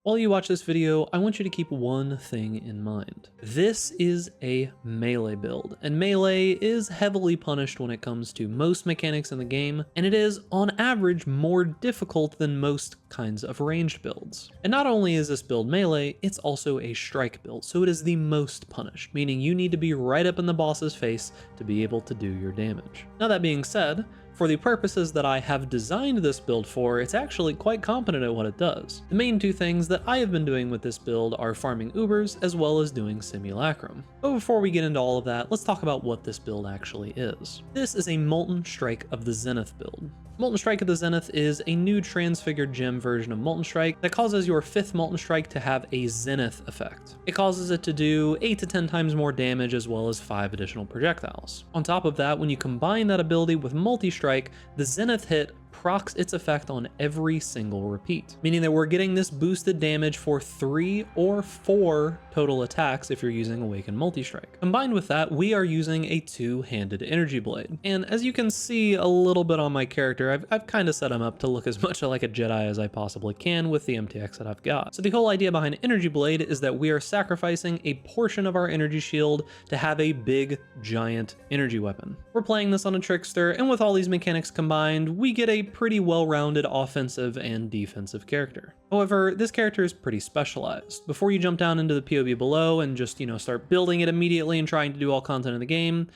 While you watch this video, I want you to keep one thing in mind. This is a melee build, and melee is heavily punished when it comes to most mechanics in the game, and it is, on average, more difficult than most kinds of ranged builds. And not only is this build melee, it's also a strike build, so it is the most punished, meaning you need to be right up in the boss's face to be able to do your damage. Now that being said, for the purposes that I have designed this build for, it's actually quite competent at what it does. The main two things that I have been doing with this build are farming Ubers as well as doing Simulacrum. But before we get into all of that, let's talk about what this build actually is. This is a Molten Strike of the Zenith build. Molten Strike of the Zenith is a new transfigured gem version of Molten Strike that causes your 5th Molten Strike to have a Zenith effect. It causes it to do 8 to 10 times more damage as well as 5 additional projectiles. On top of that, when you combine that ability with Multi-Strike, the Zenith hit procs its effect on every single repeat, meaning that we're getting this boosted damage for 3 or 4 total attacks if you're using Awaken Multi-Strike. Combined with that, we are using a 2-handed energy blade. And as you can see a little bit on my character, I've kind of set him up to look as much like a Jedi as I possibly can with the MTX that I've got. So the whole idea behind Energy Blade is that we are sacrificing a portion of our energy shield to have a big, giant energy weapon. We're playing this on a Trickster, and with all these mechanics combined, we get a pretty well-rounded offensive and defensive character. However, this character is pretty specialized. Before you jump down into the PoB below and just, start building it immediately and trying to do all content in the game,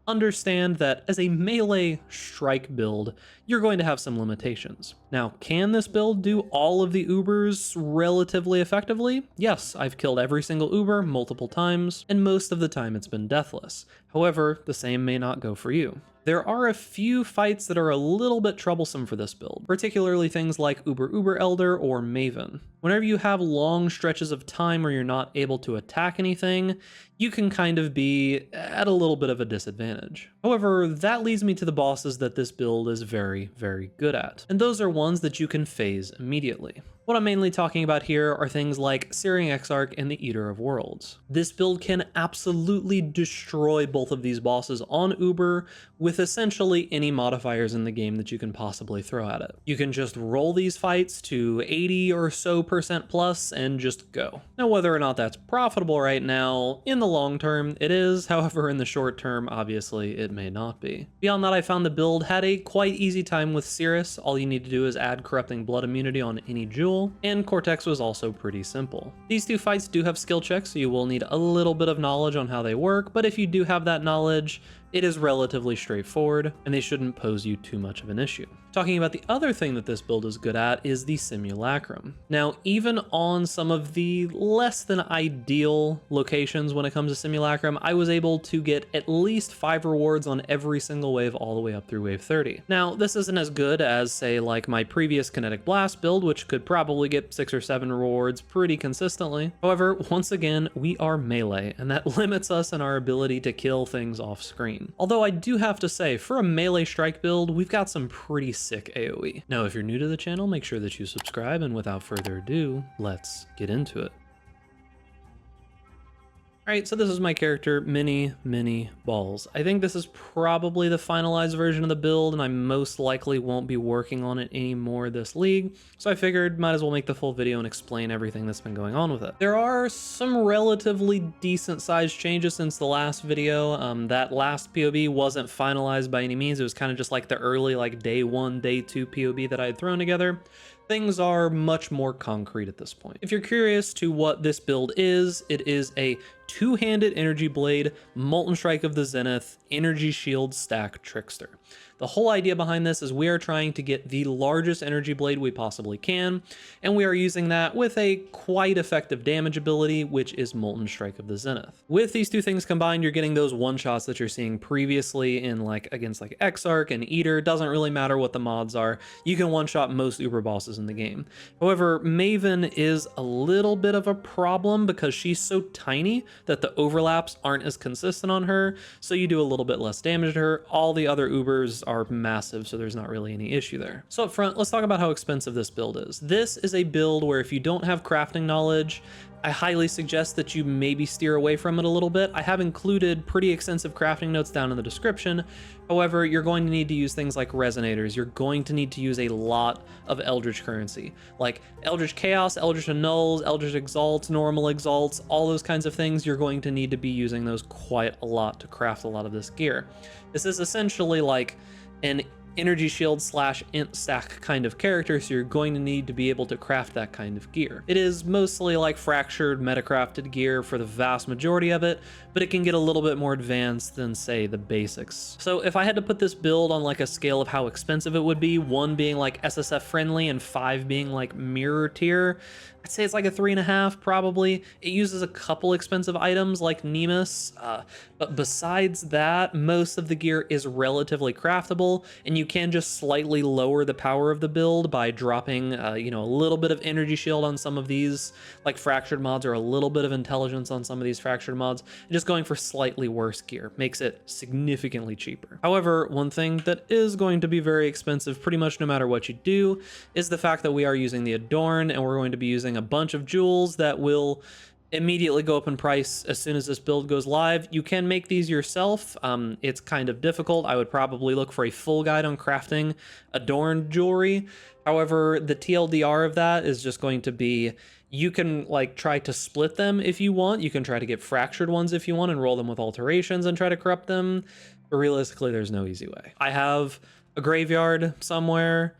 understand that as a melee strike build, you're going to have some limitations. Now, can this build do all of the Ubers relatively effectively? Yes, I've killed every single Uber multiple times, and most of the time it's been deathless. However, the same may not go for you. There are a few fights that are a little bit troublesome for this build, particularly things like Uber Elder or Maven. Whenever you have long stretches of time where you're not able to attack anything, you can kind of be at a little bit of a disadvantage. However, that leads me to the bosses that this build is very, very good at, and those are ones that you can phase immediately. What I'm mainly talking about here are things like Uber Exarch and the Eater of Worlds. This build can absolutely destroy both of these bosses on Uber with essentially any modifiers in the game that you can possibly throw at it. You can just roll these fights to 80 or so % plus and just go. Now, whether or not that's profitable right now, in the long term, it is. However, in the short term, obviously, it may not be. Beyond that, I found the build had a quite easy time with Sirus. All you need to do is add Corrupting Blood immunity on any jewel, and Cortex was also pretty simple. These two fights do have skill checks, so you will need a little bit of knowledge on how they work, but if you do have that knowledge, it is relatively straightforward, and they shouldn't pose you too much of an issue. Talking about the other thing that this build is good at is the Simulacrum. Now, even on some of the less than ideal locations when it comes to Simulacrum, I was able to get at least 5 rewards on every single wave all the way up through wave 30. Now, this isn't as good as, say, like my previous Kinetic Blast build, which could probably get 6 or 7 rewards pretty consistently. However, once again, we are melee, and that limits us in our ability to kill things off screen. Although I do have to say, for a melee strike build, we've got some pretty sick AoE. Now, if you're new to the channel, make sure that you subscribe, and without further ado, let's get into it. Alright, so this is my character, Mini Balls. I think this is probably the finalized version of the build, and I most likely won't be working on it anymore this league, so I figured might as well make the full video and explain everything that's been going on with it. There are some relatively decent sized changes since the last video. That last PoB wasn't finalized by any means. It was kind of just like the early day 1, day 2 PoB that I had thrown together. Things are much more concrete at this point. If you're curious to what this build is, it is a 2-handed energy blade, Molten Strike of the Zenith, energy shield stack Trickster. The whole idea behind this is we are trying to get the largest energy blade we possibly can, and we are using that with a quite effective damage ability, which is Molten Strike of the Zenith. With these two things combined, you're getting those one-shots that you're seeing previously in against Exarch and Eater. Doesn't really matter what the mods are. You can one-shot most Uber bosses in the game. However, Maven is a little bit of a problem because she's so tiny that the overlaps aren't as consistent on her, so you do a little bit less damage to her. All the other Ubers are massive, so there's not really any issue there. So up front, let's talk about how expensive this build is. This is a build where if you don't have crafting knowledge, I highly suggest that you maybe steer away from it a little bit. I have included pretty extensive crafting notes down in the description. However, you're going to need to use things like resonators. You're going to need to use a lot of Eldritch currency, like Eldritch Chaos, Eldritch Annuls, Eldritch Exalts, Normal Exalts, all those kinds of things. You're going to need to be using those quite a lot to craft a lot of this gear. This is essentially like an energy shield slash int stack kind of character, so you're going to need to be able to craft that kind of gear. It is mostly like fractured metacrafted gear for the vast majority of it, but it can get a little bit more advanced than, say, the basics. So if I had to put this build on like a scale of how expensive it would be, 1 being like SSF friendly and 5 being like mirror tier, I'd say it's like a 3.5 probably. It uses a couple expensive items like Nemus, but besides that, most of the gear is relatively craftable, and you can just slightly lower the power of the build by dropping, you know, a little bit of energy shield on some of these like fractured mods, or a little bit of intelligence on some of these fractured mods, and just going for slightly worse gear makes it significantly cheaper. However, one thing that is going to be very expensive pretty much no matter what you do is the fact that we are using the Adorn, and we're going to be using a bunch of jewels that will immediately go up in price as soon as this build goes live. You can make these yourself. It's kind of difficult. I would probably look for a full guide on crafting adorned jewelry. However, the TLDR of that is just going to be, you can like try to split them if you want. You can try to get fractured ones if you want and roll them with alterations and try to corrupt them. But realistically, there's no easy way. I have a graveyard somewhere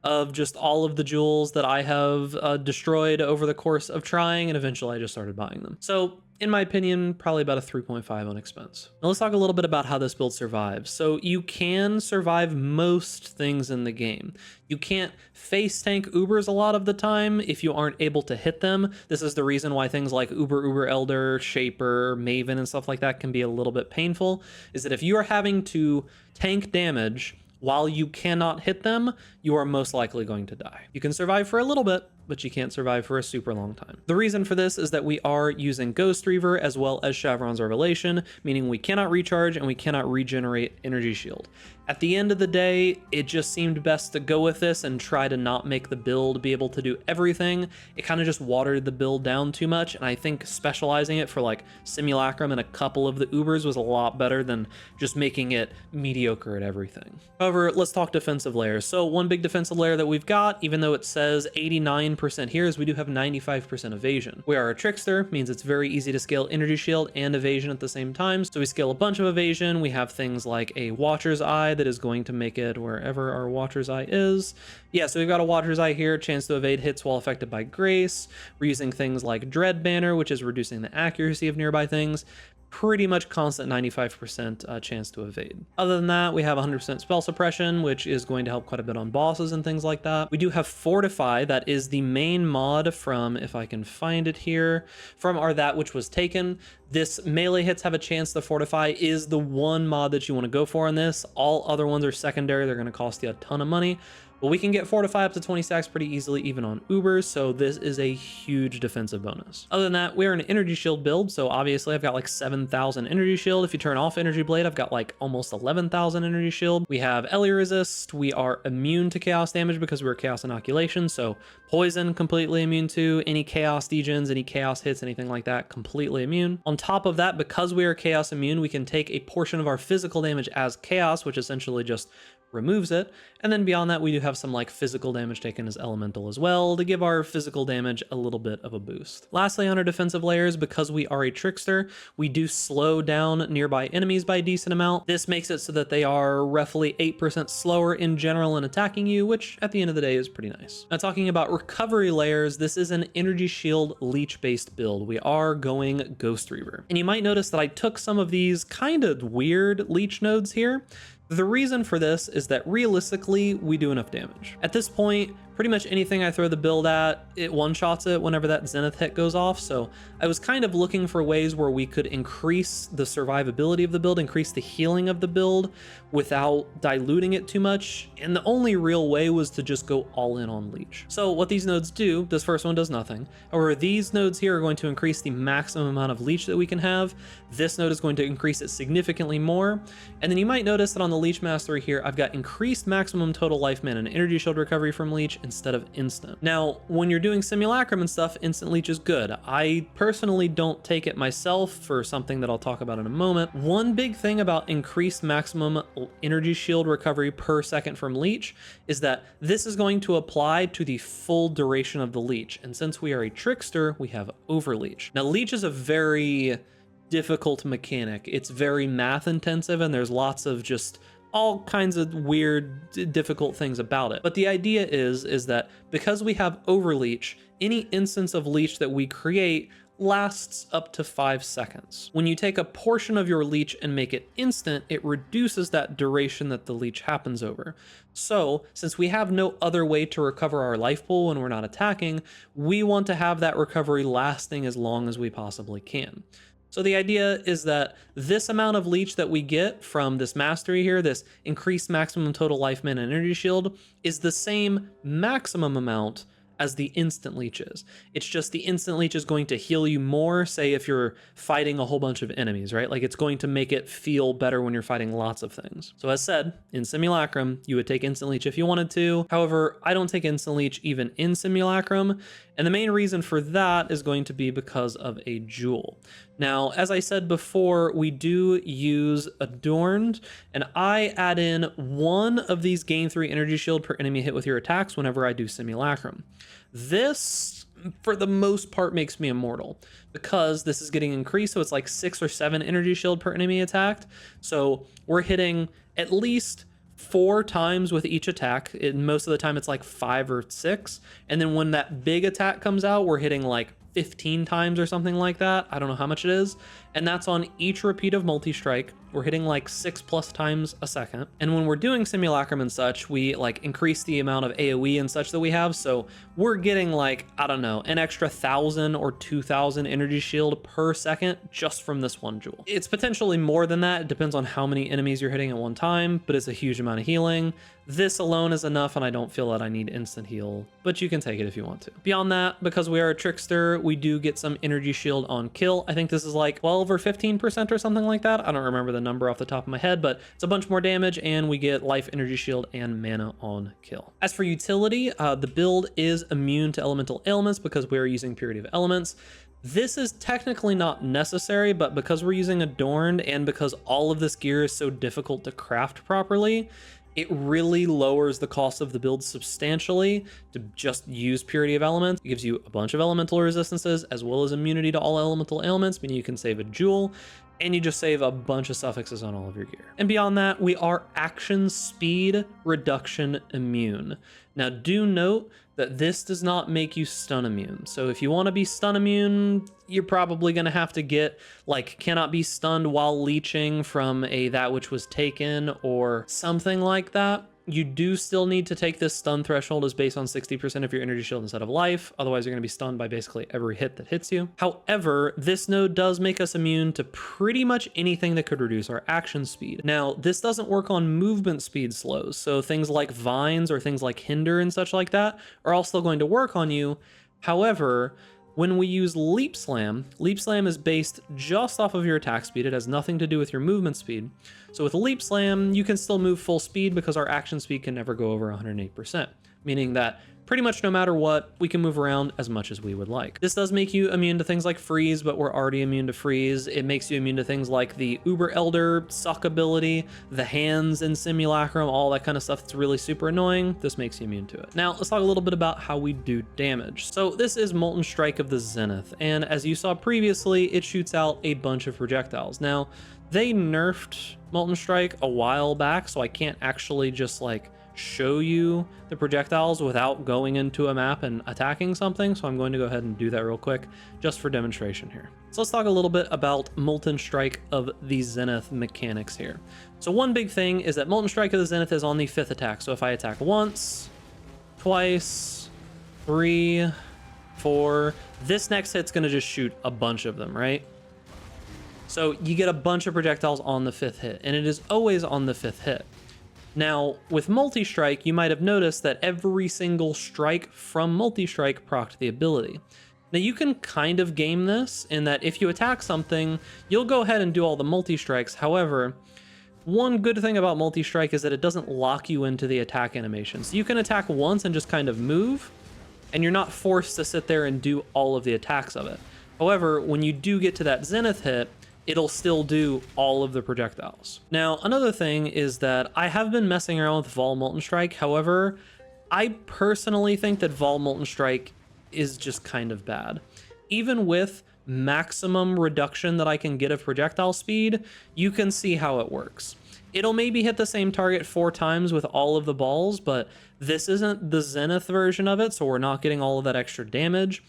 of just all of the jewels that I have destroyed over the course of trying, and eventually I just started buying them. So in my opinion, probably about a 3.5 on expense. Now let's talk a little bit about how this build survives. So you can survive most things in the game. You can't face tank Ubers a lot of the time if you aren't able to hit them. This is the reason why things like Uber Elder, Shaper, Maven, and stuff like that can be a little bit painful, is that if you are having to tank damage while you cannot hit them, you are most likely going to die. You can survive for a little bit, but you can't survive for a super long time. The reason for this is that we are using Ghost Reaver as well as Chevron's Revelation, meaning we cannot recharge and we cannot regenerate energy shield. At the end of the day, it just seemed best to go with this and try to not make the build be able to do everything. It kind of just watered the build down too much, and I think specializing it for like Simulacrum and a couple of the Ubers was a lot better than just making it mediocre at everything. However, let's talk defensive layers. So one big defensive layer that we've got, even though it says 89% here, is we do have 95% evasion. We are a trickster, means it's very easy to scale energy shield and evasion at the same time. So we scale a bunch of evasion. We have things like a Watcher's Eye that is going to make it wherever our Watcher's Eye is. Yeah, so we've got a Watcher's Eye here, chance to evade hits while affected by Grace. We're using things like Dread Banner, which is reducing the accuracy of nearby things. Pretty much constant 95% chance to evade. Other than that, we have 100% spell suppression, which is going to help quite a bit on bosses and things like that. We do have Fortify, that is the main mod from, if I can find it here, from our That Which Was Taken. This melee hits have a chance to fortify is the one mod that you want to go for on this. All other ones are secondary. They're going to cost you a ton of money. But we can get fortify up to 20 stacks pretty easily even on Ubers, so this is a huge defensive bonus. Other than that, we're an energy shield build, so obviously I've got like 7,000 energy shield. If you turn off energy blade, I've got like almost 11,000 energy shield. We have Ellie resist. We are immune to chaos damage because we're chaos inoculation, so poison completely immune to, any chaos degens, any chaos hits, anything like that, completely immune. On top of that, because we are chaos immune, we can take a portion of our physical damage as chaos, which essentially just removes it. And then beyond that, we do have some like physical damage taken as elemental as well to give our physical damage a little bit of a boost. Lastly, on our defensive layers, because we are a trickster, we do slow down nearby enemies by a decent amount. This makes it so that they are roughly 8% slower in general in attacking you, which at the end of the day is pretty nice. Now talking about recovery layers, this is an energy shield leech based build. We are going Ghost Reaver. And you might notice that I took some of these kind of weird leech nodes here. The reason for this is that realistically, we do enough damage. At this point, pretty much anything I throw the build at, it one-shots it whenever that Zenith hit goes off. So I was kind of looking for ways where we could increase the survivability of the build, increase the healing of the build without diluting it too much. And the only real way was to just go all in on leech. So what these nodes do, this first one does nothing. However, these nodes here are going to increase the maximum amount of leech that we can have. This node is going to increase it significantly more. And then you might notice that on the Leech Mastery here, I've got increased maximum total life mana and energy shield recovery from Leech instead of instant. Now, when you're doing Simulacrum and stuff, instant Leech is good. I personally don't take it myself for something that I'll talk about in a moment. One big thing about increased maximum energy shield recovery per second from Leech is that this is going to apply to the full duration of the Leech. And since we are a Trickster, we have Overleech. Now, Leech is a very difficult mechanic. It's very math intensive, and there's lots of just all kinds of weird, difficult things about it. But the idea is that because we have Overleech, any instance of Leech that we create lasts up to 5 seconds. When you take a portion of your Leech and make it instant, it reduces that duration that the Leech happens over. So, since we have no other way to recover our life pool when we're not attacking, we want to have that recovery lasting as long as we possibly can. So the idea is that this amount of Leech that we get from this mastery here, this increased maximum total life mana and energy shield, is the same maximum amount as the instant Leech is. It's just the instant Leech is going to heal you more, say if you're fighting a whole bunch of enemies, right? Like it's going to make it feel better when you're fighting lots of things. So as said, in Simulacrum, you would take instant Leech if you wanted to. However, I don't take instant Leech even in Simulacrum. And the main reason for that is going to be because of a jewel. Now, as I said before, we do use Adorned, and I add in one of these gain 3 energy shield per enemy hit with your attacks whenever I do Simulacrum. This, for the most part, makes me immortal because this is getting increased, so it's like 6 or 7 energy shield per enemy attacked. So we're hitting at least 4 times with each attack. Most of the time it's like 5 or 6. And then when that big attack comes out, we're hitting like 15 times or something like that. I don't know how much it is. And that's on each repeat of multi-strike. We're hitting like 6+ times a second. And when we're doing Simulacrum and such, we like increase the amount of AoE and such that we have. So we're getting like, I don't know, an extra 1,000 or 2,000 energy shield per second just from this one jewel. It's potentially more than that. It depends on how many enemies you're hitting at one time, but it's a huge amount of healing. This alone is enough, and I don't feel that I need instant heal, but you can take it if you want to. Beyond that, because we are a Trickster, we do get some energy shield on kill. I think this is like 12 or 15% or something like that. I don't remember the number off the top of my head, but it's a bunch more damage, and we get life, energy shield, and mana on kill. As for utility, the build is immune to elemental ailments because we are using Purity of Elements. This is technically not necessary, but because we're using Adorned and because all of this gear is so difficult to craft properly, it really lowers the cost of the build substantially to just use Purity of Elements. It gives you a bunch of elemental resistances as well as immunity to all elemental ailments, meaning you can save a jewel, and you just save a bunch of suffixes on all of your gear. And beyond that, we are action speed reduction immune. Now do note that this does not make you stun immune. So if you want to be stun immune, you're probably going to have to get like cannot be stunned while leeching from a that which was taken or something like that. You do still need to take this stun threshold as based on 60% of your energy shield instead of life. Otherwise, you're going to be stunned by basically every hit that hits you. However, this node does make us immune to pretty much anything that could reduce our action speed. Now, this doesn't work on movement speed slows. So things like vines or things like hinder and such like that are all still going to work on you. However, when we use Leap Slam is based just off of your attack speed. It has nothing to do with your movement speed. So with Leap Slam, you can still move full speed because our action speed can never go over 108%, meaning that pretty much no matter what, we can move around as much as we would like. This does make you immune to things like freeze, but we're already immune to freeze. It makes you immune to things like the Uber Elder suck ability, the hands in Simulacrum, all that kind of stuff that's really super annoying. This makes you immune to it. Now, let's talk a little bit about how we do damage. So this is Molten Strike of the Zenith, and as you saw previously, it shoots out a bunch of projectiles. Now, they nerfed Molten Strike a while back, so I can't actually just like show you the projectiles without going into a map and attacking something, so I'm going to go ahead and do that real quick just for demonstration here. So let's talk a little bit about Molten Strike of the Zenith mechanics here. So one big thing is that Molten Strike of the Zenith is on the 5th attack. So if I attack once, twice, 3, 4, this next hit's going to just shoot a bunch of them, right? So you get a bunch of projectiles on the 5th hit, and it is always on the 5th hit. Now, with multi-strike, you might have noticed that every single strike from multi-strike procced the ability. Now, you can kind of game this in that if you attack something, you'll go ahead and do all the multi-strikes. However, One good thing about multi-strike is that it doesn't lock you into the attack animation. So you can attack once and just kind of move, and you're not forced to sit there and do all of the attacks of it. However, when you do get to that Zenith hit, it'll still do all of the projectiles. Now, another thing is that I have been messing around with Vol Molten Strike. However, I personally think that Vol Molten Strike is just kind of bad. Even with maximum reduction that I can get of projectile speed, you can see how it works. It'll maybe hit the same target 4 times with all of the balls, but this isn't the Zenith version of it, so we're not getting all of that extra damage.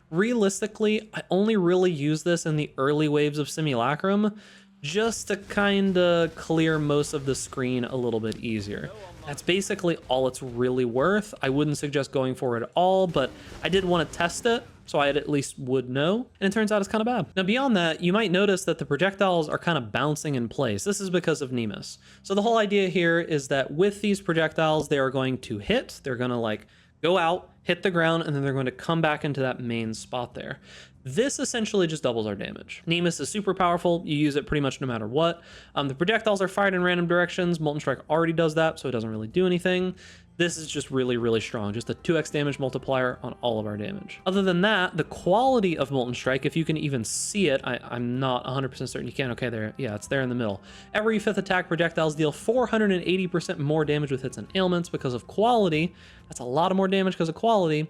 Realistically, I only really use this in the early waves of Simulacrum just to kind of clear most of the screen a little bit easier. That's basically all it's really worth. I wouldn't suggest going for it at all, but I did want to test it, so I at least would know, and it turns out it's kind of bad. Now beyond that, you might notice that the projectiles are kind of bouncing in place. This is because of Nemus. So the whole idea here is that with these projectiles, they are going to hit, they're going to like go out, hit the ground, and then they're going to come back into that main spot there. This essentially just doubles our damage. Nemus is super powerful. You use it pretty much no matter what. The projectiles are fired in random directions. Molten Strike already does that, so it doesn't really do anything. This is just really, really strong. Just a 2x damage multiplier on all of our damage. Other than that, the quality of Molten Strike, if you can even see it, I'm not 100% certain you can. Okay, there, yeah, it's there in the middle. Every 5th attack, projectiles deal 480% more damage with hits and ailments because of quality. That's a lot of more damage because of quality.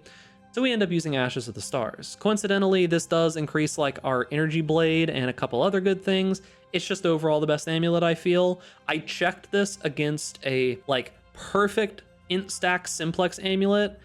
So we end up using Ashes of the Stars. Coincidentally, this does increase like our energy blade and a couple other good things. It's just overall the best amulet, I feel. I checked this against a like perfect int-stack simplex amulet,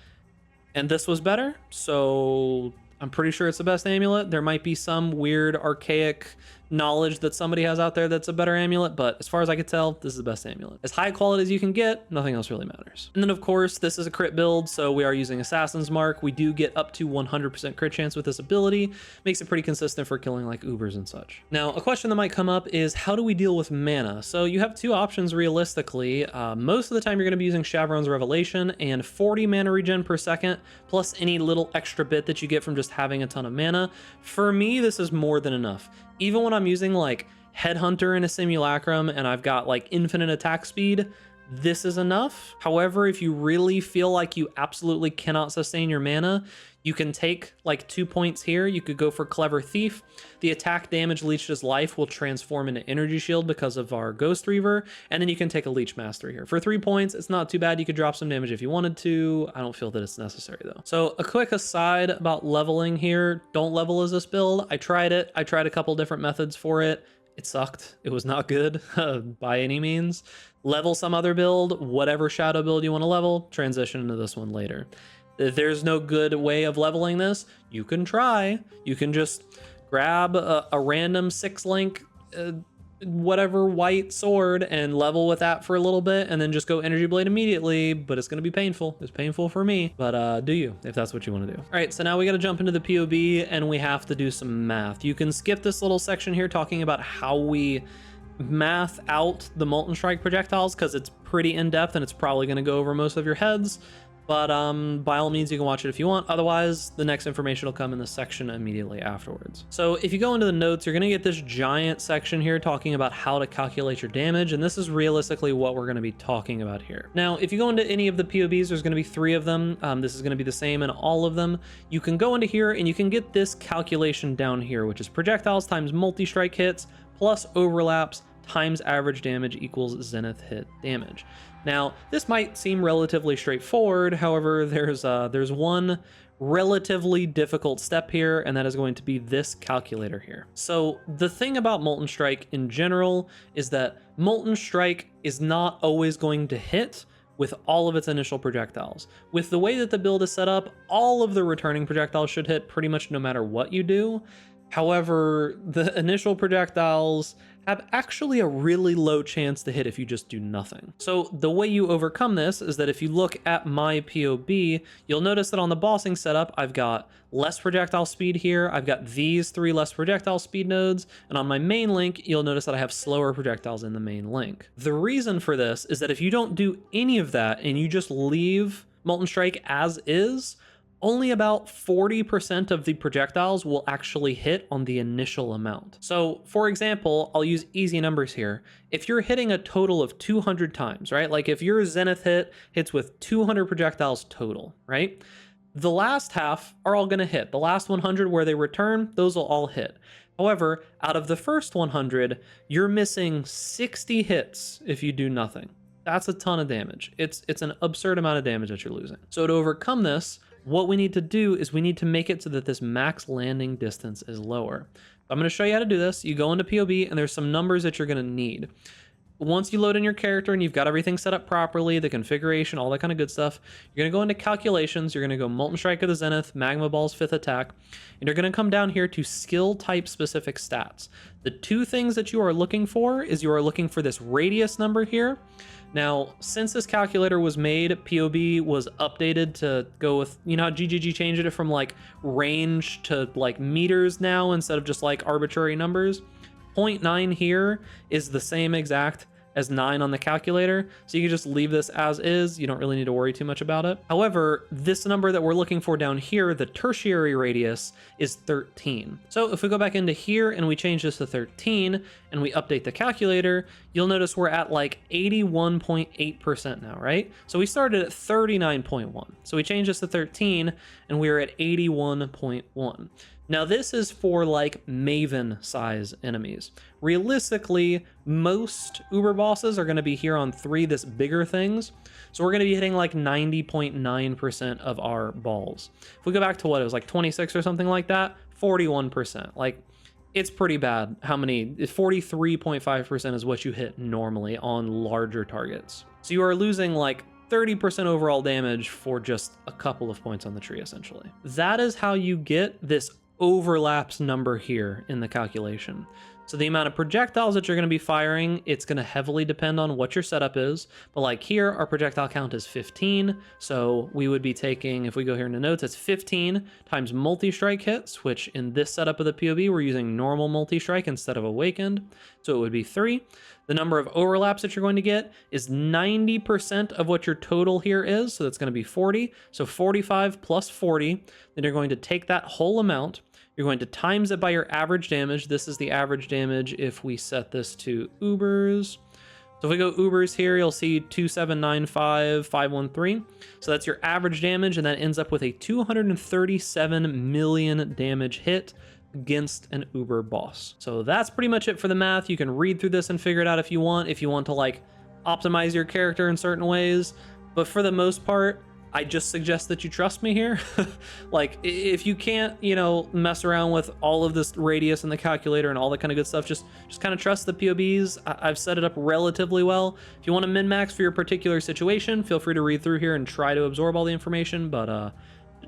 and this was better, so I'm pretty sure it's the best amulet. There might be some weird archaic knowledge that somebody has out there that's a better amulet, but as far as I could tell, this is the best amulet. As high quality as you can get, nothing else really matters. And then of course, this is a crit build, so we are using Assassin's Mark. We do get up to 100% crit chance with this ability. Makes it pretty consistent for killing like Ubers and such. Now, a question that might come up is how do we deal with mana? So you have 2 options realistically. Most of the time you're gonna be using Shavron's Revelation and 40 mana regen per second, plus any little extra bit that you get from just having a ton of mana. For me, this is more than enough. Even when I'm using like Headhunter in a Simulacrum and I've got like infinite attack speed, this is enough. However, if you really feel like you absolutely cannot sustain your mana, you can take like 2 points here. You could go for Clever Thief. The attack damage leeched as life will transform into Energy Shield because of our Ghost Reaver, and then you can take a Leech Mastery here. For 3 points, it's not too bad. You could drop some damage if you wanted to. I don't feel that it's necessary though. So a quick aside about leveling here. Don't level as this build. I tried it. I tried a couple different methods for it. It sucked. It was not good by any means. Level some other build, whatever shadow build you want to level, transition into this one later. If there's no good way of leveling this, you can try. You can just grab a random 6-link whatever white sword and level with that for a little bit and then just go Energy Blade immediately, but it's going to be painful. It's painful for me, but do you if that's what you want to do. All right, so now we got to jump into the PoB and we have to do some math. You can skip this little section here talking about how we math out the Molten Strike projectiles because it's pretty in-depth and it's probably going to go over most of your heads. But by all means, you can watch it if you want. Otherwise, the next information will come in this section immediately afterwards. So if you go into the notes, you're going to get this giant section here talking about how to calculate your damage. And this is realistically what we're going to be talking about here. Now, if you go into any of the PoBs, there's going to be 3 of them. This is going to be the same in all of them. You can go into here and you can get this calculation down here, which is projectiles times multi-strike hits plus overlaps times average damage equals zenith hit damage. Now, this might seem relatively straightforward. However, there's one relatively difficult step here, and that is going to be this calculator here. So the thing about Molten Strike in general is that Molten Strike is not always going to hit with all of its initial projectiles. With the way that the build is set up, all of the returning projectiles should hit pretty much no matter what you do. However, the initial projectiles have actually a really low chance to hit if you just do nothing. So the way you overcome this is that if you look at my PoB, you'll notice that on the bossing setup, I've got less projectile speed here. I've got these 3 less projectile speed nodes. And on my main link, you'll notice that I have slower projectiles in the main link. The reason for this is that if you don't do any of that and you just leave Molten Strike as is, only about 40% of the projectiles will actually hit on the initial amount. So for example, I'll use easy numbers here. If you're hitting a total of 200 times, right? Like if your Zenith hits with 200 projectiles total, right? The last half are all gonna hit. The last 100 where they return, those will all hit. However, out of the first 100, you're missing 60 hits if you do nothing. That's a ton of damage. It's an absurd amount of damage that you're losing. So to overcome this, what we need to do is we need to make it so that this max landing distance is lower. I'm going to show you how to do this. You go into PoB and there's some numbers that you're going to need. Once you load in your character and you've got everything set up properly, the configuration, all that kind of good stuff, you're going to go into calculations. You're going to go Molten Strike of the Zenith, Magma Ball's 5th attack, and you're going to come down here to skill type specific stats. The two things that you are looking for is you are looking for this radius number here. Now, since this calculator was made, PoB was updated to go with, you know how GGG changed it from like range to like meters now instead of just like arbitrary numbers? 0.9 here is the same exact as 9 on the calculator, so you can just leave this as is. You don't really need to worry too much about it. However, this number that we're looking for down here, the tertiary radius, is 13. So if we go back into here and we change this to 13 and we update the calculator, you'll notice we're at like 81.8% now, right? So we started at 39.1. So we changed this to 13 and we're at 81.1. Now this is for like Maven size enemies. Realistically, most Uber bosses are going to be here on 3 this bigger things. So we're going to be hitting like 90.9% of our balls. If we go back to what it was like 26 or something like that, 41%. Like it's pretty bad how many, 43.5% is what you hit normally on larger targets. So you are losing like 30% overall damage for just a couple of points on the tree essentially. That is how you get this overlaps number here in the calculation. So the amount of projectiles that you're going to be firing, it's going to heavily depend on what your setup is. But like here, our projectile count is 15. So we would be taking, if we go here into notes, it's 15 times multi-strike hits, which in this setup of the PoB, we're using normal multi-strike instead of awakened. So it would be 3. The number of overlaps that you're going to get is 90% of what your total here is. So that's going to be 40. So 45 plus 40. Then you're going to take that whole amount. You're going to times it by your average damage. This is the average damage if we set this to Ubers. So if we go Ubers here, you'll see 2795,513. So that's your average damage, and that ends up with a 237 million damage hit against an Uber boss. So that's pretty much it for the math. You can read through this and figure it out if you want to like optimize your character in certain ways. But for the most part, I just suggest that you trust me here. Like if you can't, you know, mess around with all of this radius and the calculator and all that kind of good stuff, just kind of trust the PoBs. I've set it up relatively well. If you want to min-max for your particular situation, feel free to read through here and try to absorb all the information, but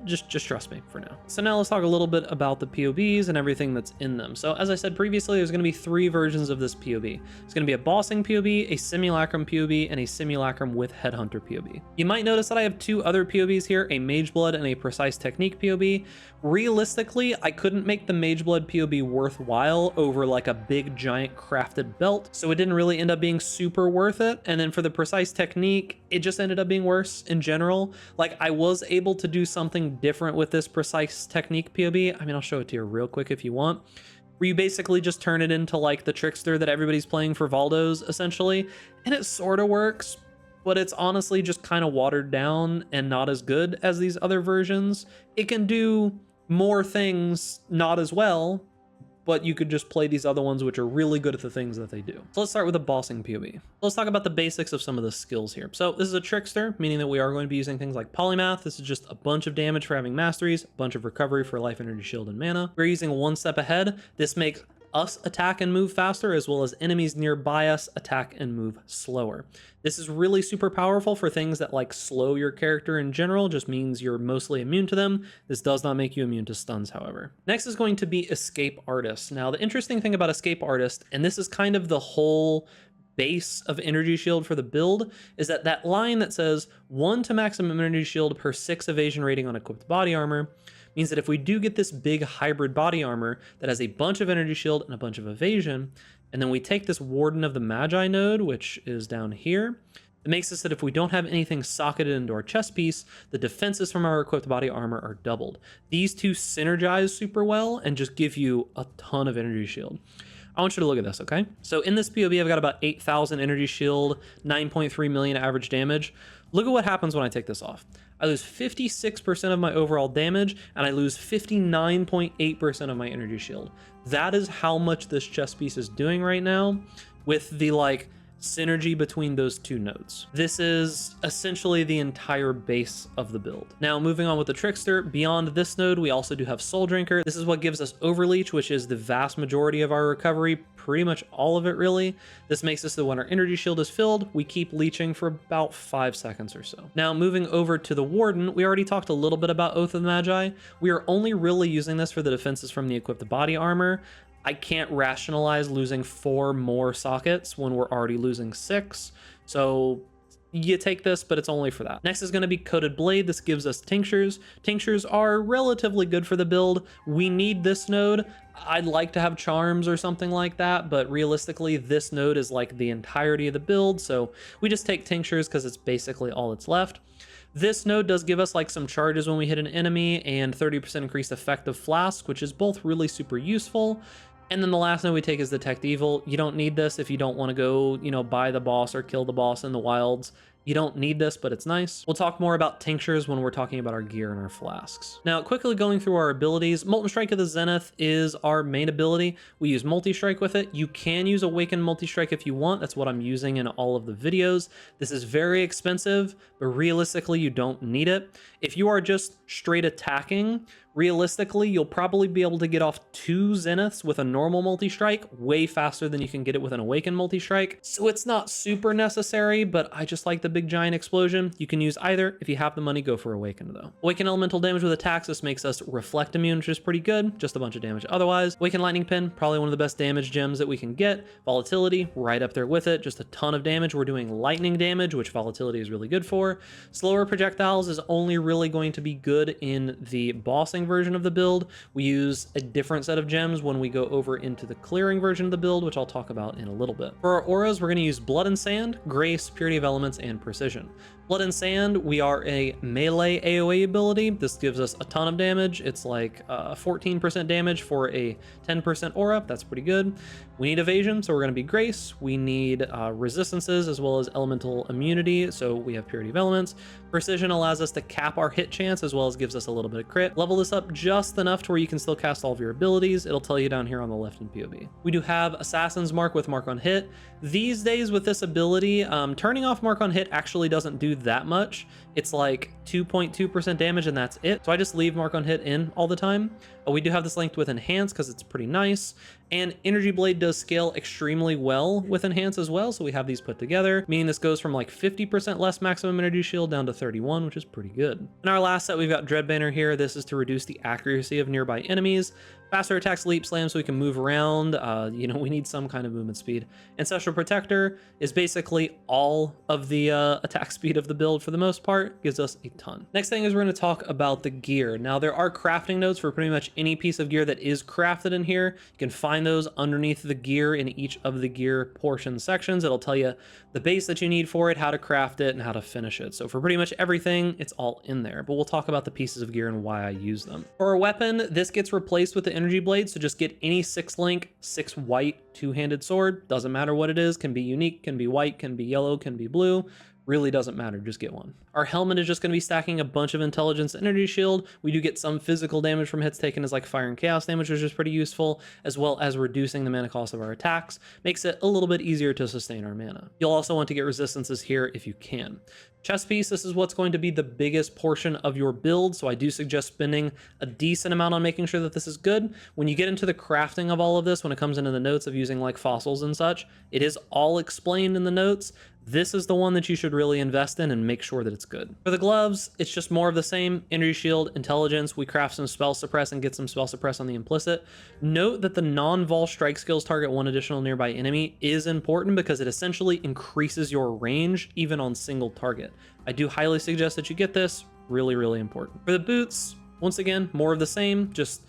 just trust me for now. So now let's talk a little bit about the PoBs and everything that's in them. So as I said previously, there's going to be 3 versions of this PoB. It's going to be a bossing PoB, a simulacrum PoB, and a simulacrum with Headhunter PoB. You might notice that I have 2 other PoBs here, a Mageblood and a precise technique PoB. Realistically, I couldn't make the Mageblood PoB worthwhile over like a big giant crafted belt, so it didn't really end up being super worth it. And then for the precise technique, it just ended up being worse in general. Like I was able to do something different with this precise technique PoB. I mean, I'll show it to you real quick if you want, where you basically just turn it into like the Trickster that everybody's playing for Valdos essentially, and it sort of works, but it's honestly just kind of watered down and not as good as these other versions. It can do more things not as well, but you could just play these other ones which are really good at the things that they do. So let's start with the bossing PoB. Let's talk about the basics of some of the skills here. So this is a Trickster, meaning that we are going to be using things like Polymath. This is just a bunch of damage for having masteries, a bunch of recovery for life, energy, shield, and mana. We're using 1 step ahead. This makes us attack and move faster, as well as enemies nearby us attack and move slower. This is really super powerful for things that like slow your character in general, just means you're mostly immune to them. This does not make you immune to stuns, however. Next is going to be Escape Artist. Now, the interesting thing about Escape Artist, and this is kind of the whole base of energy shield for the build, is that that line that says 1 to maximum energy shield per 6 evasion rating on equipped body armor means that if we do get this big hybrid body armor that has a bunch of energy shield and a bunch of evasion, and then we take this Warden of the Magi node, which is down here, It makes it so that if we don't have anything socketed into our chest piece, the defenses from our equipped body armor are doubled. These two synergize super well and just give you a ton of energy shield. I want you to look at this, okay? So in this PoB, I've got about 8,000 energy shield, 9.3 million average damage. Look at what happens when I take this off. I lose 56% of my overall damage, and I lose 59.8% of my energy shield. That is how much this chest piece is doing right now with the like synergy between those two nodes. This is essentially the entire base of the build. Now moving on with the Trickster, beyond this node we also do have Soul Drinker. This is what gives us Overleach, which is the vast majority of our recovery, pretty much all of it really. This makes us so when our energy shield is filled, we keep leeching for about 5 seconds or so. Now moving over to the Warden, we already talked a little bit about Oath of the Magi. We are only really using this for the defenses from the equipped body armor. I can't rationalize losing 4 more sockets when we're already losing 6. So you take this, but it's only for that. Next is going to be Coated Blade. This gives us Tinctures. Tinctures are relatively good for the build. We need this node. I'd like to have Charms or something like that, but realistically, this node is like the entirety of the build. So we just take Tinctures because it's basically all that's left. This node does give us like some charges when we hit an enemy and 30% increased effect of Flasks, which is both really super useful. And then the last node we take is Detect Evil. You don't need this if you don't want to go, buy the boss or kill the boss in the wilds. You don't need this, but it's nice. We'll talk more about Tinctures when we're talking about our gear and our Flasks. Now, quickly going through our abilities, Molten Strike of the Zenith is our main ability. We use Multi-Strike with it. You can use Awaken Multi-Strike if you want. That's what I'm using in all of the videos. This is very expensive, but realistically, you don't need it. If you are just straight attacking, realistically, you'll probably be able to get off 2 Zeniths with a normal multi-strike way faster than you can get it with an Awakened multi-strike. So it's not super necessary, but I just like the big giant explosion. You can use either. If you have the money, go for Awakened though. Awakened elemental damage with attacks. This makes us reflect immune, which is pretty good. Just a bunch of damage otherwise. Awakened lightning pin, probably one of the best damage gems that we can get. Volatility, right up there with it. Just a ton of damage. We're doing lightning damage, which volatility is really good for. Slower projectiles is only really going to be good in the bossing version of the build. We use a different set of gems when we go over into the clearing version of the build, which I'll talk about in a little bit. For our auras, we're going to use Blood and Sand, Grace, Purity of Elements, and Precision. Blood and Sand, we are a melee AoE ability. This gives us a ton of damage. It's like 14% damage for a 10% aura. That's pretty good. We need evasion, so we're going to be Grace. We need resistances as well as elemental immunity, so we have Purity of Elements. Precision allows us to cap our hit chance as well as gives us a little bit of crit. Level this up just enough to where you can still cast all of your abilities. It'll tell you down here on the left in PoB. We do have Assassin's Mark with Mark on Hit. These days with this ability, turning off Mark on Hit actually doesn't do that much. It's like 2.2% damage and that's it. So I just leave Mark on Hit in all the time. We do have this linked with Enhance because it's pretty nice. And Energy Blade does scale extremely well with Enhance as well. So we have these put together, meaning this goes from like 50% less maximum energy shield down to 31, which is pretty good. In our last set, we've got Dread Banner here. This is to reduce the accuracy of nearby enemies. Faster attacks, leap slam, so we can move around. We need some kind of movement speed. Ancestral Protector is basically all of the attack speed of the build for the most part. Gives us a ton. Next thing is we're going to talk about the gear. Now, there are crafting notes for pretty much any piece of gear that is crafted in here. You can find those underneath the gear in each of the gear portion sections. It'll tell you the base that you need for it, how to craft it, and how to finish it. So for pretty much everything, it's all in there. But we'll talk about the pieces of gear and why I use them. For a weapon, this gets replaced with the Energy Blade, so just get any 6-link, 6-white, 2-handed sword. Doesn't matter what it is, can be unique, can be white, can be yellow, can be blue. Really doesn't matter, just get one. Our helmet is just going to be stacking a bunch of intelligence energy shield. We do get some physical damage from hits taken as like fire and chaos damage, which is pretty useful, as well as reducing the mana cost of our attacks. Makes it a little bit easier to sustain our mana. You'll also want to get resistances here if you can. Chest piece, this is what's going to be the biggest portion of your build, so I do suggest spending a decent amount on making sure that this is good. When you get into the crafting of all of this, when it comes into the notes of using like fossils and such, it is all explained in the notes. This is the one that you should really invest in and make sure that it's good. For the gloves, it's just more of the same. Energy shield, intelligence, we craft some spell suppress and get some spell suppress on the implicit. Note that the non-vol strike skills target one additional nearby enemy is important because it essentially increases your range even on single target. I do highly suggest that you get this, really, really important. For the boots, once again, more of the same, just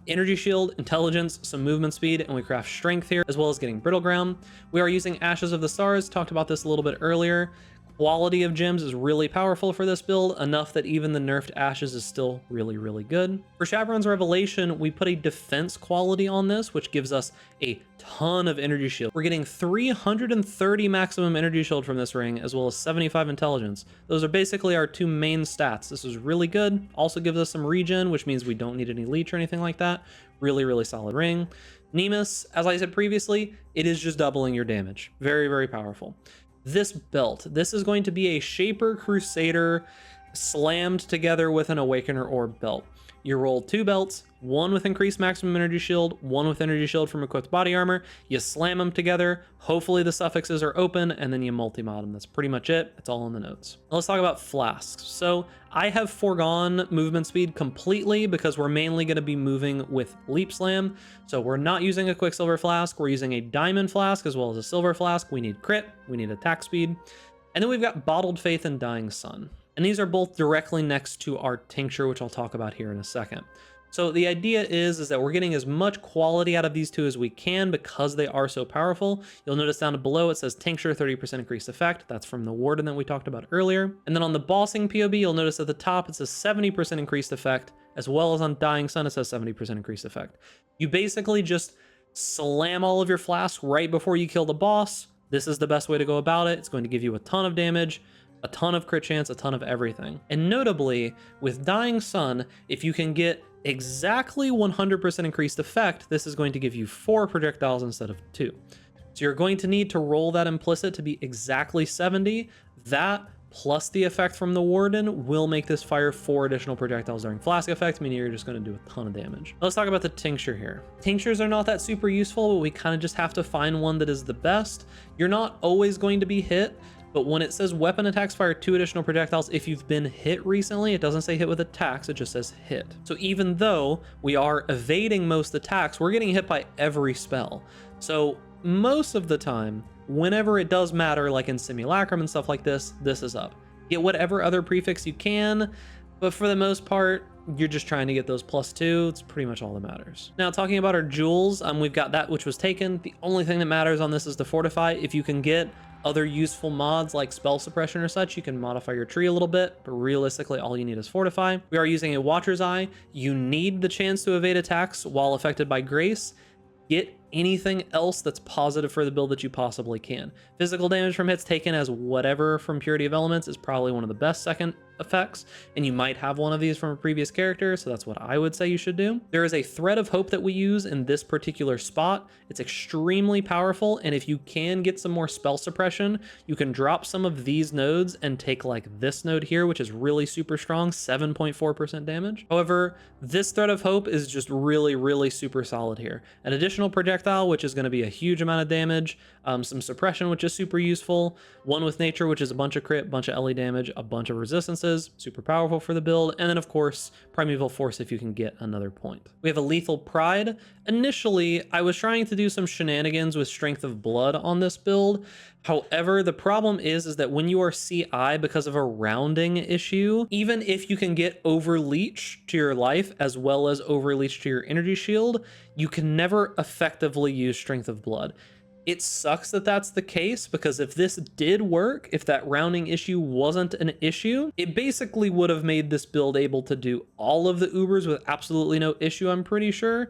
energy shield, intelligence, some movement speed, and we craft strength here, as well as getting brittle ground. We are using Ashes of the Stars, talked about this a little bit earlier. quality of gems is really powerful for this build, enough that even the nerfed ashes is still really, really good. For Shavron's Revelation, we put a defense quality on this, which gives us a ton of energy shield. We're getting 330 maximum energy shield from this ring, as well as 75 intelligence. Those are basically our two main stats. This is really good. Also gives us some regen, which means we don't need any leech or anything like that. Really, really solid ring. Nemus, as I said previously, it is just doubling your damage. Very, very powerful. This belt, this is going to be a Shaper Crusader slammed together with an Awakener Orb belt. You roll 2 belts, one with increased maximum energy shield, one with energy shield from equipped body armor. You slam them together. Hopefully the suffixes are open, and then you multi-mod them. That's pretty much it. It's all in the notes. Now let's talk about Flasks. So I have foregone movement speed completely because we're mainly going to be moving with Leap Slam. So we're not using a Quicksilver Flask. We're using a Diamond Flask as well as a Silver Flask. We need crit. We need attack speed. And then we've got Bottled Faith and Dying Sun. And these are both directly next to our Tincture, which I'll talk about here in a second. So the idea is that we're getting as much quality out of these two as we can because they are so powerful. You'll notice down below it says Tincture 30% increased effect. That's from the Warden that we talked about earlier. And then on the bossing PoB, you'll notice at the top it says 70% increased effect, as well as on Dying Sun it says 70% increased effect. You basically just slam all of your flasks right before you kill the boss. This is the best way to go about it. It's going to give you a ton of damage, a ton of crit chance, a ton of everything. And notably, with Dying Sun, if you can get exactly 100% increased effect, this is going to give you 4 projectiles instead of 2. So you're going to need to roll that implicit to be exactly 70. That plus the effect from the Warden will make this fire 4 additional projectiles during Flask effect, meaning you're just going to do a ton of damage. Let's talk about the Tincture here. Tinctures are not that super useful, but we kind of just have to find one that is the best. You're not always going to be hit, but when it says weapon attacks fire 2 additional projectiles, if you've been hit recently, it doesn't say hit with attacks, it just says hit. So even though we are evading most attacks, we're getting hit by every spell. So most of the time, whenever it does matter, like in Simulacrum and stuff like this, this is up. Get whatever other prefix you can, but for the most part, you're just trying to get those +2. It's pretty much all that matters. Now, talking about our jewels, we've got that which was taken. The only thing that matters on this is the Fortify. If you can get other useful mods like spell suppression or such, you can modify your tree a little bit, but realistically all you need is Fortify. We are using a Watcher's Eye. You need the chance to evade attacks while affected by Grace. Get anything else that's positive for the build that you possibly can. Physical damage from hits taken as whatever from Purity of Elements is probably one of the best second effects, and you might have one of these from a previous character, so that's what I would say you should do. There is a Thread of Hope that we use in this particular spot. It's extremely powerful, and if you can get some more spell suppression, you can drop some of these nodes and take like this node here, which is really super strong, 7.4% damage. However, this Thread of Hope is just really, really super solid here. An additional projectile, which is going to be a huge amount of damage, some suppression, which is super useful, one with nature, which is a bunch of crit, bunch of LE damage, a bunch of resistances, super powerful for the build, and then of course Primeval Force if you can get another point. We have a Lethal Pride. Initially, I was trying to do some shenanigans with Strength of Blood on this build. However, the problem is that when you are CI because of a rounding issue, even if you can get Overleach to your life as well as Overleach to your energy shield, you can never effectively use Strength of Blood. It sucks that that's the case, because if this did work, if that rounding issue wasn't an issue, it basically would have made this build able to do all of the Ubers with absolutely no issue, I'm pretty sure.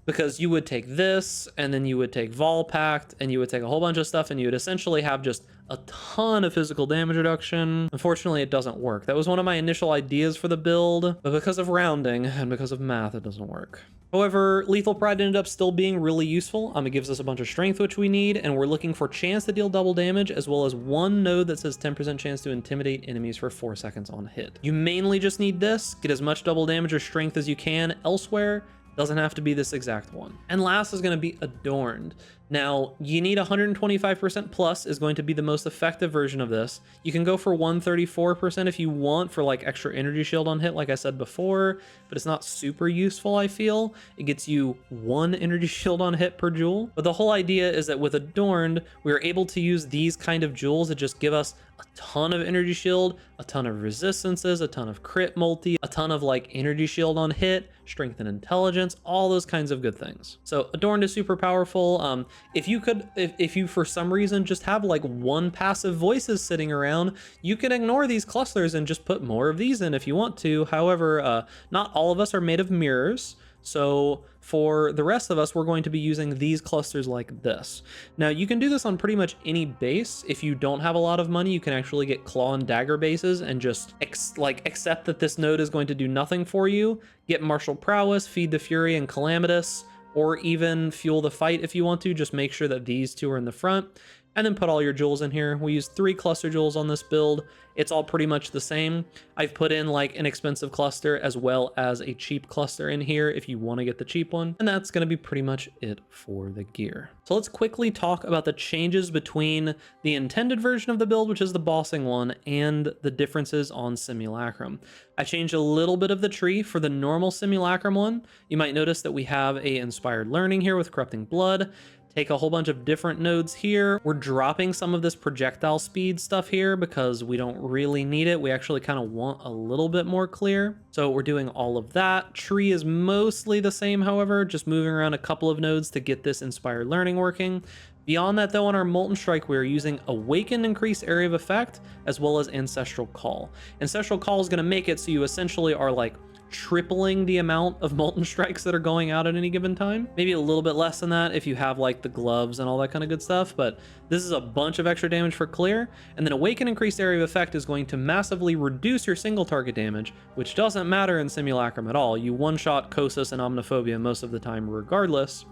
Because you would take this, and then you would take Vol Pact, and you would take a whole bunch of stuff, and you would essentially have just a ton of physical damage reduction. Unfortunately, it doesn't work. That was one of my initial ideas for the build, but because of rounding and because of math, it doesn't work. However, Lethal Pride ended up still being really useful. It gives us a bunch of strength, which we need, and we're looking for chance to deal double damage, as well as one node that says 10% chance to intimidate enemies for 4 seconds on hit. You mainly just need this. Get as much double damage or strength as you can elsewhere. Doesn't have to be this exact one. And last is going to be Adorned. Now, you need 125% plus is going to be the most effective version of this. You can go for 134% if you want for like extra energy shield on hit, like I said before, but it's not super useful, I feel. It gets you 1 energy shield on hit per jewel. But the whole idea is that with Adorned, we are able to use these kind of jewels that just give us a ton of energy shield, a ton of resistances, a ton of crit multi, a ton of like energy shield on hit, strength and intelligence, all those kinds of good things. So Adorned is super powerful. If you for some reason just have like one passive voices sitting around, you can ignore these clusters and just put more of these in if you want to. However, not all of us are made of mirrors. So for the rest of us, we're going to be using these clusters like this. Now you can do this on pretty much any base. If you don't have a lot of money, you can actually get claw and dagger bases and just accept that this node is going to do nothing for you. Get martial prowess, feed the fury and calamitous, or even fuel the fight if you want to. Just make sure that these two are in the front. And then put all your jewels in here. We use 3 cluster jewels on this build. It's all pretty much the same. I've put in like an expensive cluster as well as a cheap cluster in here if you want to get the cheap one. And that's going to be pretty much it for the gear. So let's quickly talk about the changes between the intended version of the build, which is the bossing one, and the differences on Simulacrum. I changed a little bit of the tree for the normal Simulacrum one. You might notice that we have a inspired learning here with corrupting blood. Take a whole bunch of different nodes here. We're dropping some of this projectile speed stuff here because we don't really need it. We actually kind of want a little bit more clear. So we're doing all of that. Tree is mostly the same, however, just moving around a couple of nodes to get this inspired learning working. Beyond that though, on our Molten Strike, we're using Awakened Increased Area of Effect as well as Ancestral Call. Ancestral Call is going to make it so you essentially are like tripling the amount of Molten Strikes that are going out at any given time. Maybe a little bit less than that if you have like the gloves and all that kind of good stuff, but this is a bunch of extra damage for clear. And then Awaken Increased Area of Effect is going to massively reduce your single target damage, which doesn't matter in Simulacrum at all. You one-shot Kosis and Omniphobia most of the time regardless.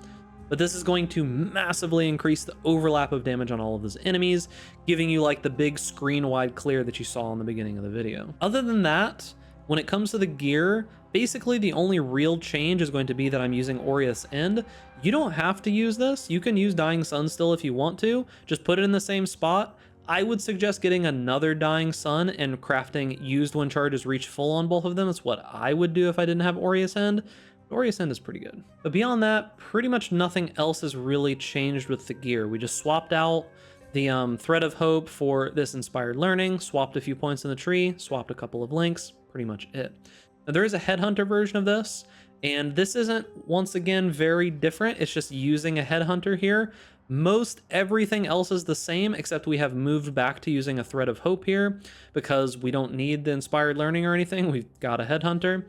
But this is going to massively increase the overlap of damage on all of those enemies, giving you like the big screen-wide clear that you saw in the beginning of the video. Other than that, when it comes to the gear, basically the only real change is going to be that I'm using Aureus End. You don't have to use this. You can use Dying Sun still if you want to. Just put it in the same spot. I would suggest getting another Dying Sun and crafting used when charges reach full on both of them. That's what I would do if I didn't have Aureus End. Aureus End is pretty good. But beyond that, pretty much nothing else has really changed with the gear. We just swapped out the Thread of Hope for this Inspired Learning, swapped a few points in the tree, swapped a couple of links, pretty much it. Now there is a Headhunter version of this, and this isn't, once again, very different. It's just using a Headhunter here. Most everything else is the same, except we have moved back to using a Thread of Hope here because we don't need the Inspired Learning or anything. We've got a Headhunter.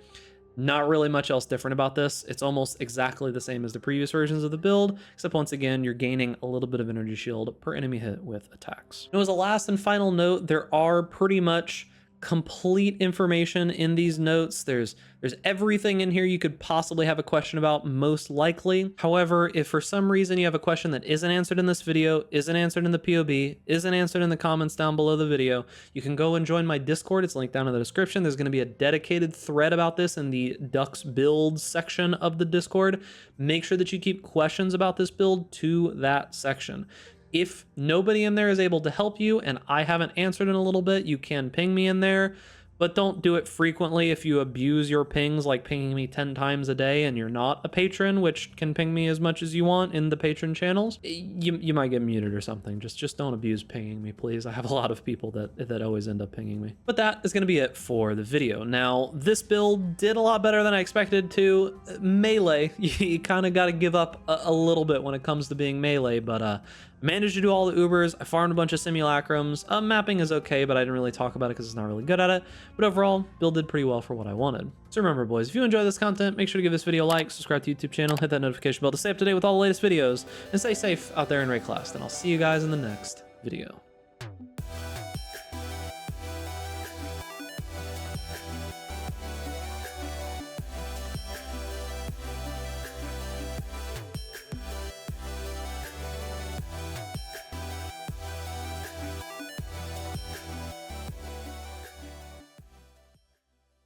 Not really much else different about this. It's almost exactly the same as the previous versions of the build, except once again, you're gaining a little bit of energy shield per enemy hit with attacks. Now, as a last and final note, there are pretty much complete information in these notes. There's everything in here you could possibly have a question about, most likely. However, if for some reason you have a question that isn't answered in this video, isn't answered in the POB, isn't answered in the comments down below the video, you can go and join my Discord. It's linked down in the description. There's going to be a dedicated thread about this in the Ducks build section of the Discord. Make sure that you keep questions about this build to that section. If nobody in there is able to help you and I haven't answered in a little bit, you can ping me in there, but don't do it frequently. If you abuse your pings, like pinging me 10 times a day and you're not a patron, which can ping me as much as you want in the patron channels, you might get muted or something. Just don't abuse pinging me, please. I have a lot of people that always end up pinging me. But that is going to be it for the video. Now, this build did a lot better than I expected to. Melee, you kind of got to give up a little bit when it comes to being melee, but managed to do all the Ubers. I farmed a bunch of Simulacrums. Mapping is okay, but I didn't really talk about it because it's not really good at it. But overall, build did pretty well for what I wanted. So remember, boys, if you enjoy this content, make sure to give this video a like, subscribe to the YouTube channel, hit that notification bell to stay up to date with all the latest videos, and stay safe out there in raid class. And I'll see you guys in the next video.